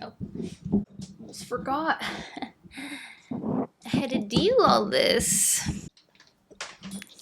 Oh, almost forgot. I had to do all this.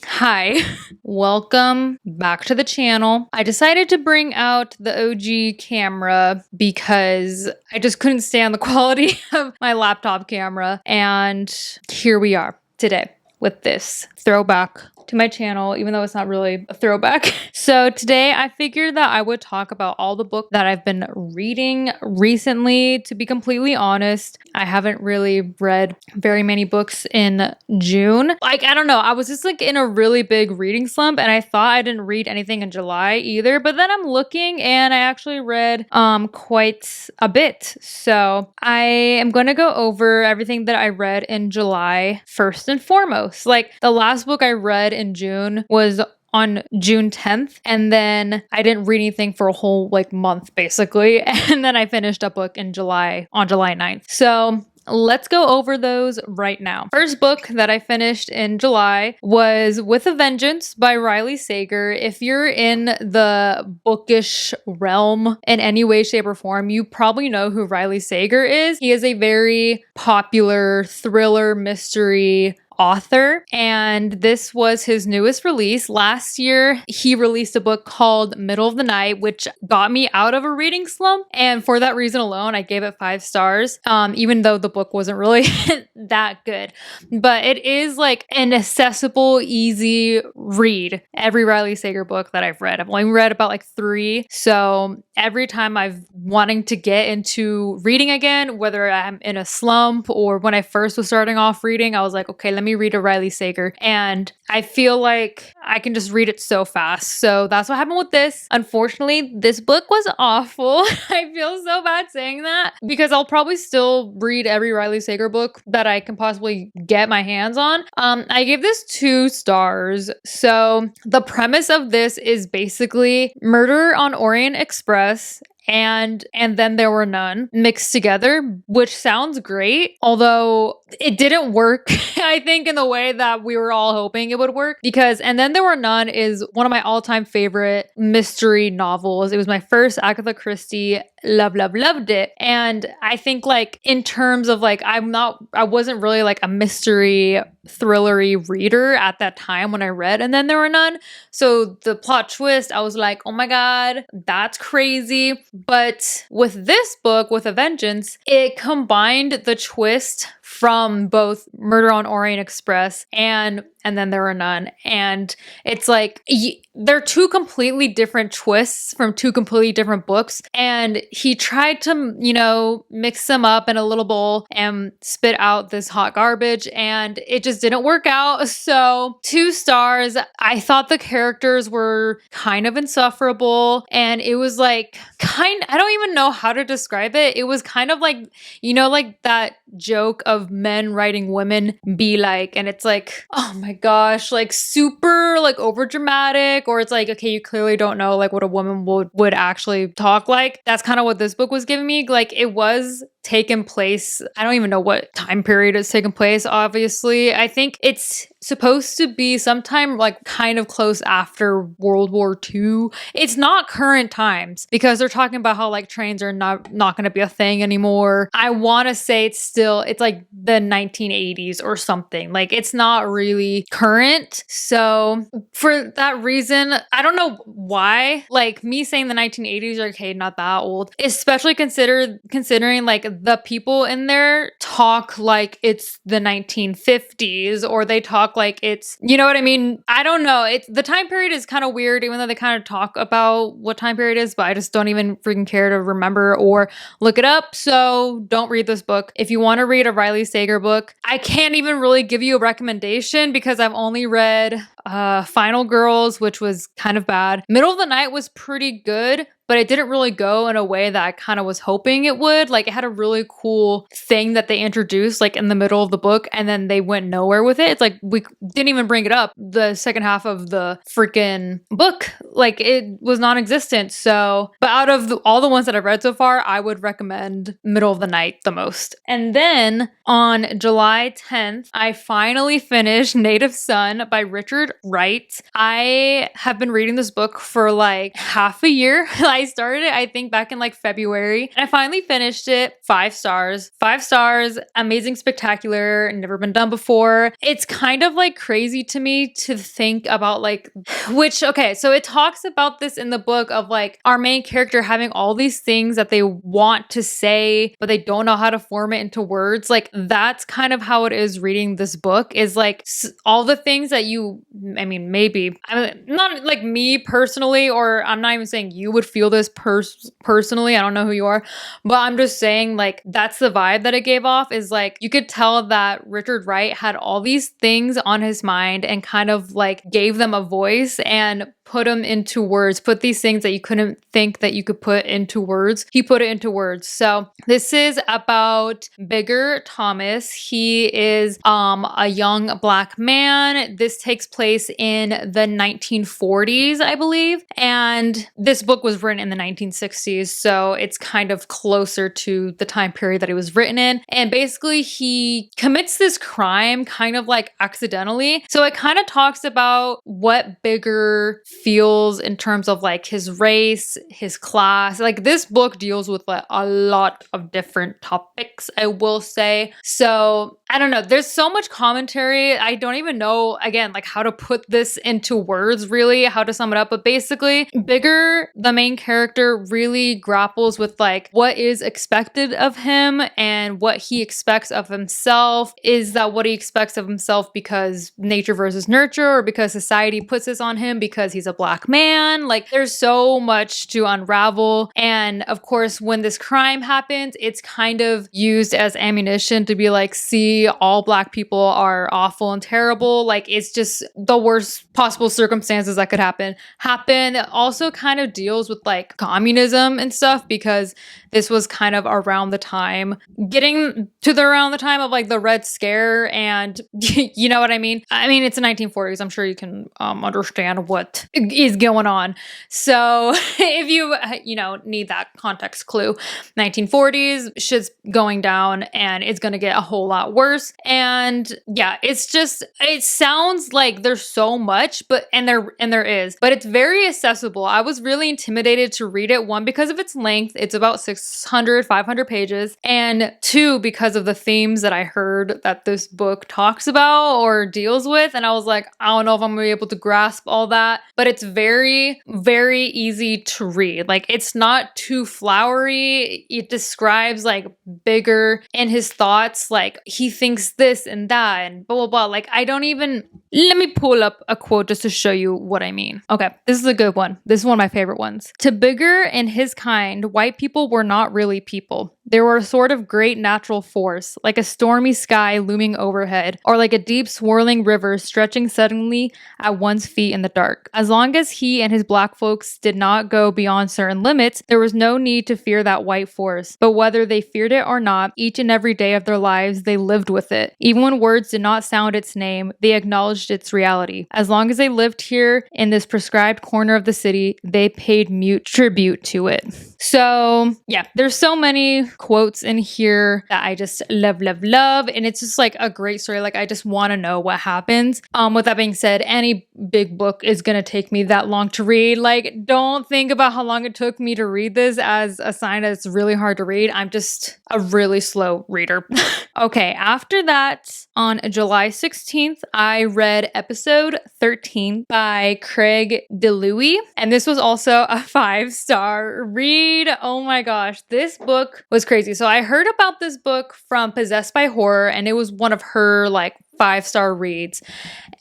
Hi, welcome back to the channel. I decided to bring out the OG camera because I just couldn't stand the quality of my laptop camera. And here we are today with this throwback to my channel, even though it's not really a throwback. So today I figured that I would talk about all the books that I've been reading recently. To be completely honest, I haven't really read very many books in June. I don't know. I was just in a really big reading slump and I thought I didn't read anything in July either. But then I'm looking and I actually read quite a bit. So I am going to go over everything that I read in July first and foremost. The last book I read in June was on June 10th, and then I didn't read anything for a whole month basically, and then I finished a book in July on July 9th. So let's go over those right now. First book that I finished in July was With a Vengeance by Riley Sager. If you're in the bookish realm in any way, shape, or form, you probably know who Riley Sager is. He is a very popular thriller mystery author, and this was his newest release. Last year, he released a book called Middle of the Night, which got me out of a reading slump. And for that reason alone, I gave it 5 stars, even though the book wasn't really that good. But it is an accessible, easy read. Every Riley Sager book that I've read, I've only read about 3. So every time I've wanting to get into reading again, whether I'm in a slump or when I first was starting off reading, I was like, okay, let me read a Riley Sager. And I feel like I can just read it so fast. So that's what happened with this. Unfortunately, this book was awful. I feel so bad saying that because I'll probably still read every Riley Sager book that I can possibly get my hands on. I gave this 2 stars. So the premise of this is basically Murder on Orient Express and Then There Were None mixed together, which sounds great, although it didn't work, I think, in the way that we were all hoping it would work, because And Then There Were None is one of my all-time favorite mystery novels. It was my first Agatha Christie. Loved it. And I think in terms of I wasn't really a mystery thrillery reader at that time when I read And Then There Were None. So the plot twist, I was like, oh my God, that's crazy. But with this book, With a Vengeance, it combined the twist from both Murder on Orient Express and Then There Were None. And it's they're 2 completely different twists from 2 completely different books. And he tried to, mix them up in a little bowl and spit out this hot garbage. And it just didn't work out. So 2 stars. I thought the characters were kind of insufferable. And it was I don't even know how to describe it. It was kind of that joke of men writing women be like, and it's oh my gosh, super over dramatic, or it's okay, you clearly don't know what a woman would actually talk like. That's kind of what this book was giving me. It was taken place, I don't even know what time period it's taken place, obviously. I think it's supposed to be sometime kind of close after World War II. It's not current times because they're talking about how trains are not going to be a thing anymore. I want to say it's the 1980s or something. It's not really current. So for that reason, I don't know why. Me saying the 1980s, okay, not that old, especially considering the people in there talk like it's the 1950s, or they talk like it's, you know what I mean? I don't know. The time period is kind of weird, even though they kind of talk about what time period it is, but I just don't even freaking care to remember or look it up. So don't read this book. If you want to read a Riley Sager book, I can't even really give you a recommendation because I've only read Final Girls, which was kind of bad. Middle of the Night was pretty good, but it didn't really go in a way that I kind of was hoping it would. It had a really cool thing that they introduced in the middle of the book, and then they went nowhere with it. It's we didn't even bring it up the second half of the freaking book. It was non-existent. So, but out of all the ones that I've read so far, I would recommend Middle of the Night the most. And then on July 10th, I finally finished Native Son by Richard Wright. I have been reading this book for like half a year. I started it, I think, back in like February, and I finally finished it. 5 stars. 5 stars. Amazing, spectacular, never been done before. It's kind of like crazy to me to think about like, okay, so it talks about this in the book of like our main character having all these things that they want to say, but they don't know how to form it into words. Like that's kind of how it is reading this book, is like all the things that maybe, not like me personally, or I'm not even saying you would feel this personally. I don't know who you are, but I'm just saying like that's the vibe that it gave off, is like you could tell that Richard Wright had all these things on his mind and kind of like gave them a voice and put them into words, put these things that you couldn't think that you could put into words. He put it into words. So this is about Bigger Thomas. He is a young Black man. This takes place in the 1940s, I believe. And this book was written in the 1960s. So it's kind of closer to the time period that it was written in. And basically he commits this crime kind of like accidentally. So it kind of talks about what Bigger feels in terms of like his race, his class. Like this book deals with like a lot of different topics, I will say. So I don't know. There's so much commentary. I don't even know, again, like how to put this into words, really, how to sum it up. But basically, Bigger, the main character, really grapples with like what is expected of him and what he expects of himself. Is that what he expects of himself because nature versus nurture, or because society puts this on him because he's a Black man? Like there's so much to unravel. And of course, when this crime happens, it's kind of used as ammunition to be like, see, all Black people are awful and terrible. Like it's just the worst possible circumstances that could happen. It also kind of deals with like communism and stuff, because this was kind of around the time, around the time of like the Red Scare, and you know what I mean? I mean, it's the 1940s. I'm sure you can understand what is going on. So if you need that context clue, 1940s, shit's going down and it's going to get a whole lot worse. And yeah, it sounds like there's so much, and there is, but it's very accessible. I was really intimidated to read it. 1, because of its length. It's about 500 pages. And 2, because of the themes that I heard that this book talks about or deals with. And I was like, I don't know if I'm gonna be able to grasp all that, but it's very, very easy to read. Like it's not too flowery. It describes like Bigger and his thoughts. Like he thinks this and that and blah, blah, blah. Like let me pull up a quote just to show you what I mean. Okay, this is a good one. This is one of my favorite ones. To Bigger and his kind, white people were not really people. They were a sort of great natural force, like a stormy sky looming overhead, or like a deep swirling river stretching suddenly at one's feet in the dark. As long as he and his Black folks did not go beyond certain limits, there was no need to fear that white force. But whether they feared it or not, each and every day of their lives, they lived with it. Even when words did not sound its name, they acknowledged its reality. As long as they lived here in this prescribed corner of the city, they paid mute tribute to it. So yeah, there's so many quotes in here that I just love. And it's just like a great story. Like I just want to know what happens. With that being said, any big book is going to take me that long to read. Like don't think about how long it took me to read this as a sign that it's really hard to read. I'm just a really slow reader. Okay, after that, on July 16th, I read episode 13 by Craig DeLuey. And this was also a 5-star read. Oh my gosh, this book was crazy. So I heard about this book from Possessed by Horror, and it was one of her like 5-star reads.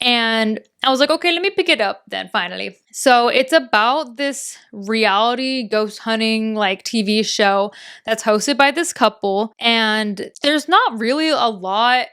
And I was like, okay, let me pick it up then finally. So it's about this reality ghost hunting like TV show that's hosted by this couple. And there's not really a lot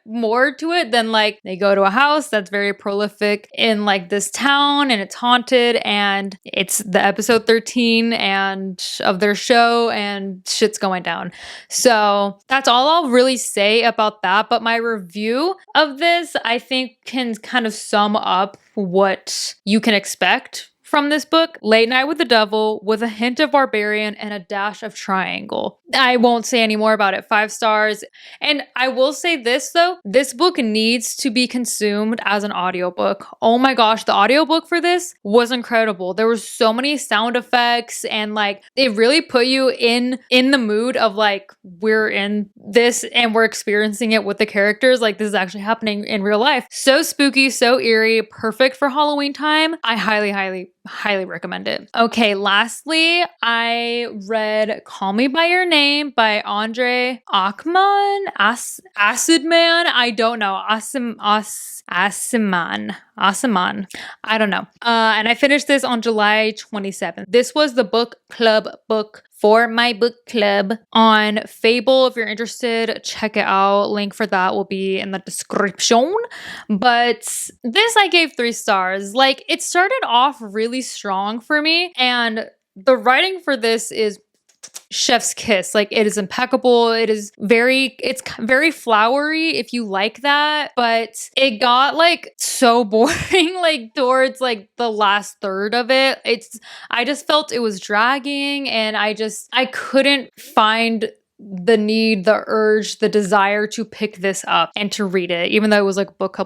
more to it than like they go to a house that's very prolific in like this town and it's haunted, and it's the episode 13 and of their show and shit's going down. So that's all I'll really say about that. But my review of this, I think, can kind of sum up what you can expect from this book: Late Night with the Devil with a hint of barbarian and a dash of triangle. I won't say any more about it. 5 stars. And I will say this though, this book needs to be consumed as an audiobook. Oh my gosh, the audiobook for this was incredible. There were so many sound effects and like it really put you in the mood of like we're in this and we're experiencing it with the characters. Like this is actually happening in real life. So spooky, so eerie, perfect for Halloween time. I highly recommend it. Okay, lastly, I read Call Me by Your Name by Andre Achman, Acid Man. I don't know. Asiman. I don't know. And I finished this on July 27th. This was the book club book for my book club on Fable. If you're interested, check it out. Link for that will be in the description. But this I gave 3 stars. Like it started off really strong for me, and the writing for this is chef's kiss. Like it is impeccable. It's very flowery if you like that, but it got like so boring like towards like the last third of it. I just felt it was dragging, and I couldn't find the need, the urge, the desire to pick this up and to read it, even though it was like a book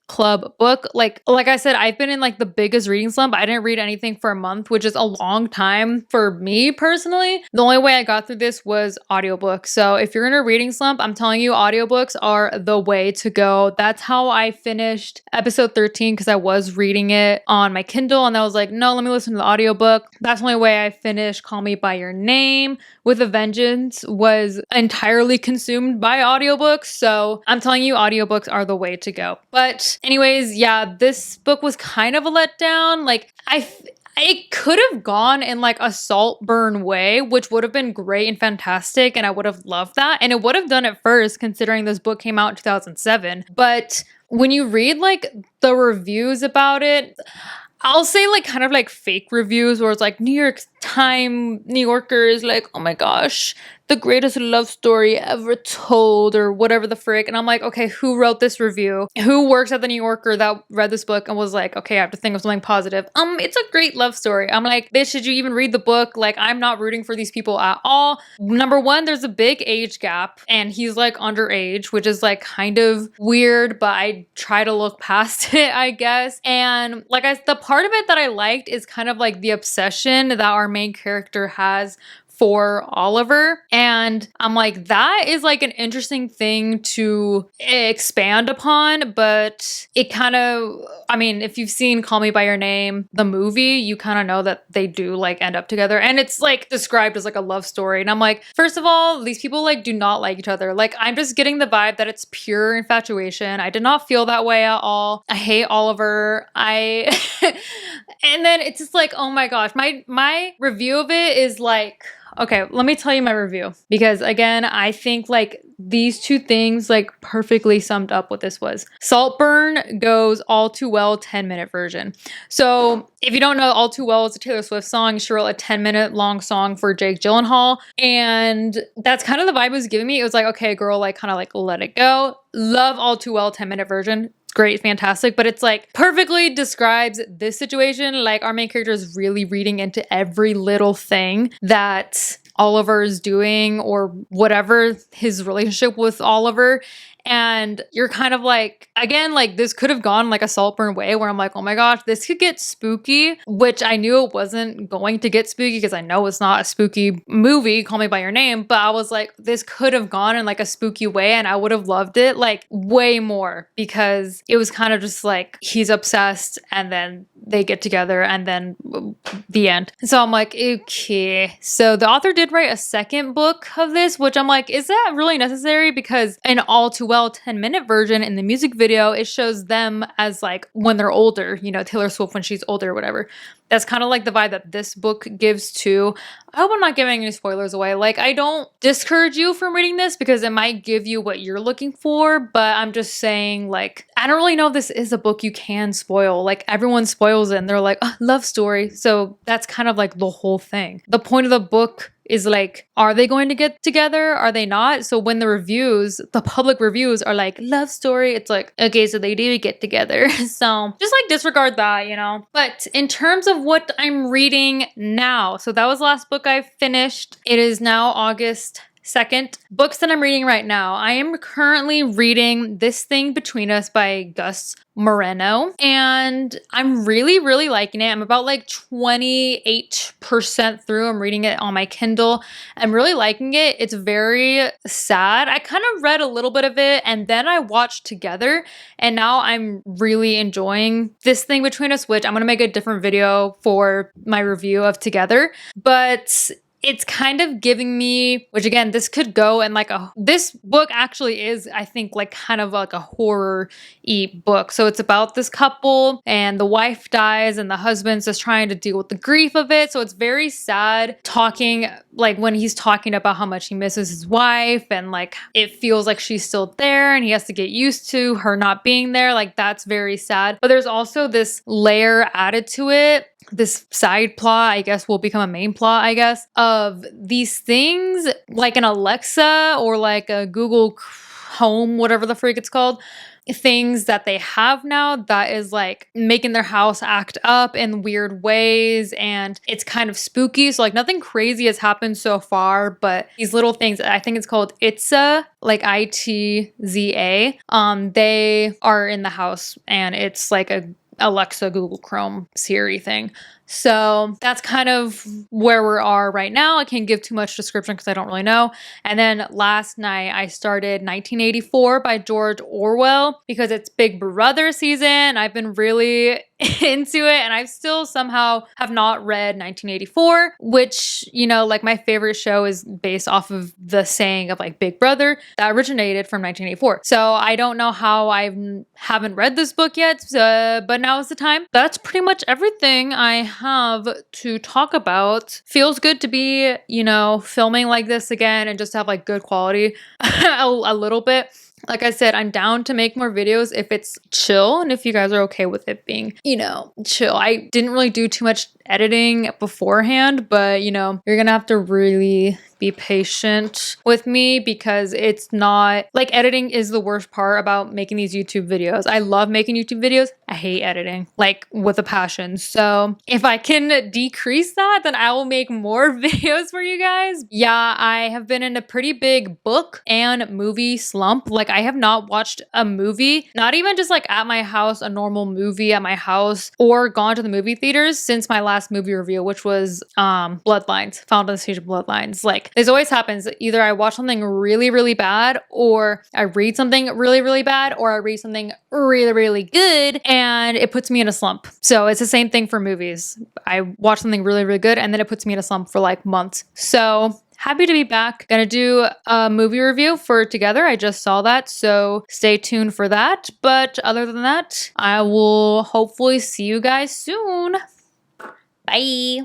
club book. Like I said, I've been in like the biggest reading slump. I didn't read anything for a month, which is a long time for me personally. The only way I got through this was audiobook. So if you're in a reading slump, I'm telling you, audiobooks are the way to go. That's how I finished episode 13, because I was reading it on my Kindle and I was like, no, let me listen to the audiobook. That's the only way I finished Call Me by Your Name with a Vengeance, was entirely consumed by audiobooks. So I'm telling you, audiobooks are the way to go. But anyways, yeah, this book was kind of a letdown. Like it could have gone in like a Saltburn way, which would have been great and fantastic, and I would have loved that. And it would have done it first, considering this book came out in 2007. But when you read like the reviews about it, I'll say like kind of like fake reviews where it's like New Yorkers like, oh my gosh, the greatest love story ever told, or whatever the frick. And I'm like, okay, who wrote this review? Who works at the New Yorker that read this book and was like, okay, I have to think of something positive. It's a great love story. I'm like, bitch, did you even read the book? Like, I'm not rooting for these people at all. Number one, there's a big age gap and he's like underage, which is like kind of weird, but I try to look past it, I guess. And like the part of it that I liked is kind of like the obsession that our main character has for Oliver. And I'm like, that is like an interesting thing to expand upon, but it kind of, I mean, if you've seen Call Me by Your Name, the movie, you kind of know that they do like end up together, and it's like described as like a love story. And I'm like, first of all, these people like do not like each other. Like I'm just getting the vibe that it's pure infatuation. I did not feel that way at all. I hate Oliver. And then it's just like, oh my gosh, my review of it is like, okay, let me tell you my review, because again, I think like these two things like perfectly summed up what this was. Saltburn goes All Too Well 10-minute version. So if you don't know, All Too Well is a Taylor Swift song. She wrote a 10-minute long song for Jake Gyllenhaal. And that's kind of the vibe it was giving me. It was like, okay, girl, like kind of like let it go. Love All Too Well 10-minute version. Great, fantastic, but it's like perfectly describes this situation. Like our main character is really reading into every little thing that Oliver is doing, or whatever his relationship with Oliver. And you're kind of like, again, like this could have gone like a Saltburn way where I'm like, oh my gosh, this could get spooky, which I knew it wasn't going to get spooky because I know it's not a spooky movie, Call Me by Your Name, but I was like, this could have gone in like a spooky way and I would have loved it like way more, because it was kind of just like he's obsessed and then they get together and then the end. So I'm like, okay. So the author did write a second book of this, which I'm like, is that really necessary? Because in All Too Well 10-minute version, in the music video, it shows them as like when they're older, you know, Taylor Swift when she's older or whatever. That's kind of like the vibe that this book gives too. I hope I'm not giving any spoilers away. Like, I don't discourage you from reading this because it might give you what you're looking for, but I'm just saying, like, I don't really know if this is a book you can spoil. Like, everyone spoils it and they're like, oh, love story. So that's kind of like the whole thing. The point of the book is like, are they going to get together? Are they not? So when the public reviews are like, love story, it's like, okay, so they do get together. So just like disregard that, you know? But in terms of what I'm reading now, so that was the last book I finished. It is now August 2nd. Books that I'm reading right now. I am currently reading This Thing Between Us by Gus Moreno, and I'm really, really liking it. I'm about like 28% through. I'm reading it on my Kindle. I'm really liking it. It's very sad. I kind of read a little bit of it and then I watched Together, and now I'm really enjoying This Thing Between Us, which I'm going to make a different video for my review of Together. But it's kind of giving me, which again, this could go in like this book actually is, I think, like kind of like a horror-y book. So it's about this couple and the wife dies and the husband's just trying to deal with the grief of it. So it's very sad talking, like when he's talking about how much he misses his wife and like it feels like she's still there and he has to get used to her not being there. Like that's very sad. But there's also this layer added to it, this side plot, I guess, will become a main plot, I guess, of these things like an Alexa or like a Google Home, whatever the freak it's called, things that they have now that is like making their house act up in weird ways, and it's kind of spooky. So like nothing crazy has happened so far, but these little things, I think it's called Itza, like ITZA, they are in the house and it's like a Alexa, Google Chrome, Siri thing. So that's kind of where we are right now. I can't give too much description because I don't really know. And then last night I started 1984 by George Orwell because it's Big Brother season. I've been really into it and I still somehow have not read 1984, which, you know, like my favorite show is based off of the saying of like Big Brother that originated from 1984. So I don't know how I haven't read this book yet, but now is the time. That's pretty much everything I have to talk about. Feels good to be, you know, filming like this again and just have like good quality a little bit. Like I said, I'm down to make more videos if it's chill and if you guys are okay with it being, you know, chill. I didn't really do too much editing beforehand, but you know, you're gonna have to really be patient with me because it's not like editing is the worst part about making these YouTube videos. I love making YouTube videos. I hate editing like with a passion. So if I can decrease that, then I will make more videos for you guys. Yeah, I have been in a pretty big book and movie slump. Like I have not watched a movie, not even just like at my house, a normal movie at my house, or gone to the movie theaters since my last movie review, which was Bloodlines, Found on the Stage of Bloodlines. Like this always happens. Either I watch something really, really bad, or I read something really, really bad, or I read something really, really good and it puts me in a slump. So it's the same thing for movies. I watch something really, really good and then it puts me in a slump for like months. So happy to be back. Gonna do a movie review for Together. I just saw that, so stay tuned for that. But other than that, I will hopefully see you guys soon. Bye.